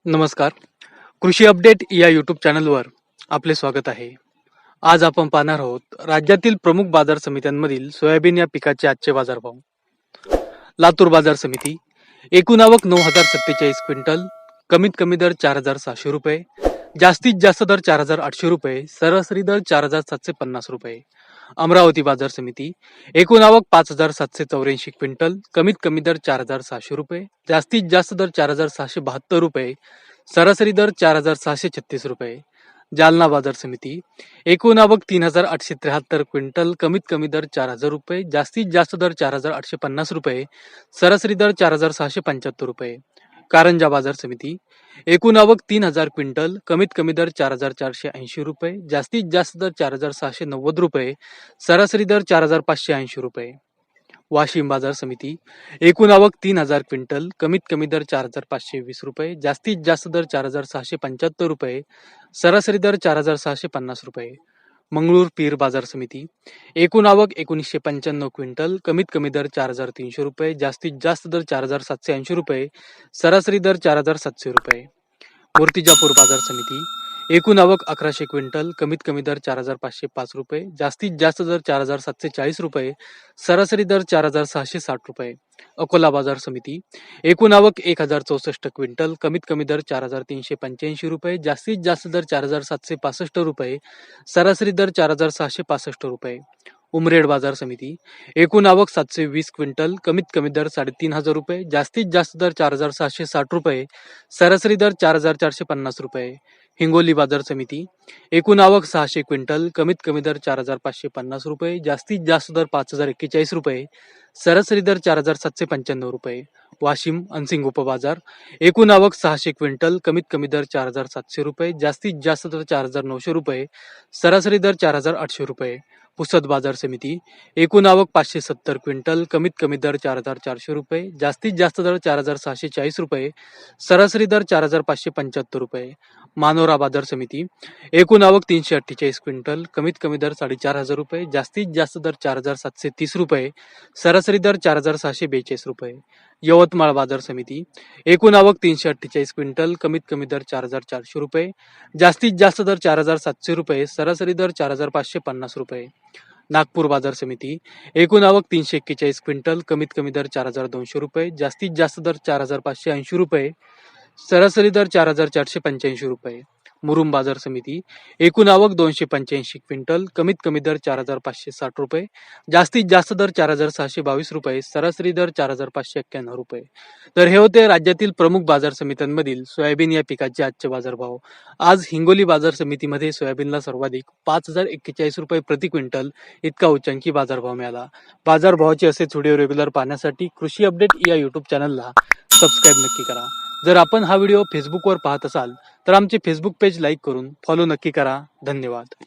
नमस्कार. कृषी अपडेट या यूट्यूब चॅनलवर आपले स्वागत आहे. आज आपण पाहणार आहोत राज्यातील प्रमुख बाजार समित्यांमधील सोयाबीन या पिकाचे आजचे बाजारभाव. लातूर बाजार समिती, एकूण आवक 9,047 क्विंटल, कमीत कमी दर 4,600 रुपये, जास्तीत जास्त दर 4,800 रुपये, सरासरी दर 4,750 रुपये. अमरावती बाजार समिती, एकूण आवक 5,784 क्विंटल, कमीत कमी दर 4,600 रुपये, जास्तीत जास्त दर 4,672 रुपये, सरासरी दर 4,636 रुपये. जालना बाजार समिती, एकूण आवक 3,873 क्विंटल, कमीत कमी दर 4,000 रुपये, जास्तीत जास्त दर 4,850 रुपये, सरासरी दर 4,675 रुपये. कारंजा बाजार समिती, एकूण आवक 3,000 क्विंटल, कमीत कमी दर 4,480 रुपये, जास्तीत जास्त दर 4,690 रुपये, सरासरी दर 4,580 रुपये. वाशिम बाजार समिती, एकूण आवक 3,000 क्विंटल, कमीत कमी दर 4,520 रुपये, जास्तीत जास्त दर 4,675 रुपये, सरासरी दर 4,650 रुपये. मंगळूर पीर बाजार समिती, एकूण आवक 1,995 क्विंटल, कमीत कमी दर 4,300 रुपये, जास्तीत जास्त दर 4,780 रुपये, सरासरी दर 4,700 रुपये. मूर्तिजापूर बाजार समिती, एकूण आवक 1,100 क्विंटल, कमीत कमी दर 4,505 रुपये, जास्तीत जास्त दर 4,740 रुपये, सरासरी दर 4,660 रुपये. अकोला बाजार समिती, एकूण आवक 1,064 क्विंटल, कमीत कमी दर 4,385 रुपये, जास्तीत जास्त दर 4,765 रुपये, सरासरी दर 4,665 रुपये. उमरेड बाजार समिती, एकूण आवक 720 क्विंटल, कमीत कमी दर 3,500 रुपये, जास्तीत जास्त दर 4,660 रुपये, सरासरी दर 4,450 रुपये. हिंगोली बाजार समिती, एकूण आवक 600 क्विंटल, कमीत कमी दर 4,550 रुपये, जास्तीत जास्त दर 5,041 रुपये, सरासरी दर 4,795 रुपये. वाशिम अनसिंग उपबाजार, एकूण आवक 600 क्विंटल, कमीत कमी दर 4,700 रुपये, जास्तीत जास्त दर 4,900 रुपये, सरासरी दर 4,800 रुपये. पुसद बाजार समिती, एकूण आवक 570 क्विंटल, कमीत कमी दर 4,400 रुपये, जास्तीत जास्त दर 4,640 रुपये, सरासरी दर 4,575 रुपये. मानोरा बाजार समिती, एकूण आवक 348 क्विंटल, कमीत कमी दर 4,500 रुपये, जास्तीत जास्त दर 4,730 रुपये, सरासरी दर 4,642 रुपये. यवतमाळ बाजार समिती, एकूण आवक 348 क्विंटल, कमीत कमी दर 4,400 रुपये, जास्तीत जास्त दर 4,700 रुपये, सरासरी दर 4,550 रुपये. नागपूर बाजार समिती, एकूण आवक 341 क्विंटल, कमीत कमी दर 4,200 रुपये, जास्तीत जास्त दर 4,580 रुपये, सरासरी दर 4,485 रुपये. मुरुम बाजार समिती, एकूण आवक 285 क्विंटल, कमीत कमी दर 4,560 रुपये, जास्तीत जास्त दर 4,622 रुपये, सरासरी दर 4,591 रुपये. तर हे होते राज्यातील प्रमुख बाजार समित्यांमधील सोयाबीन या पिकाचे आजचे बाजारभाव. आज हिंगोली बाजार समितीमध्ये सोयाबीनला सर्वाधिक 5,041 रुपये प्रति क्विंटल इतका उच्चांकी बाजारभाव मिळाला. बाजारभावाचे असेच व्हिडिओ रेग्युलर पाहण्यासाठी कृषी अपडेट या यूट्यूब चॅनलला सबस्क्राईब नक्की करा. जर आपण हा व्हिडिओ फेसबुकवर पाहत असाल तर आमचे फेसबुक पेज लाईक करून फॉलो नक्की करा. धन्यवाद.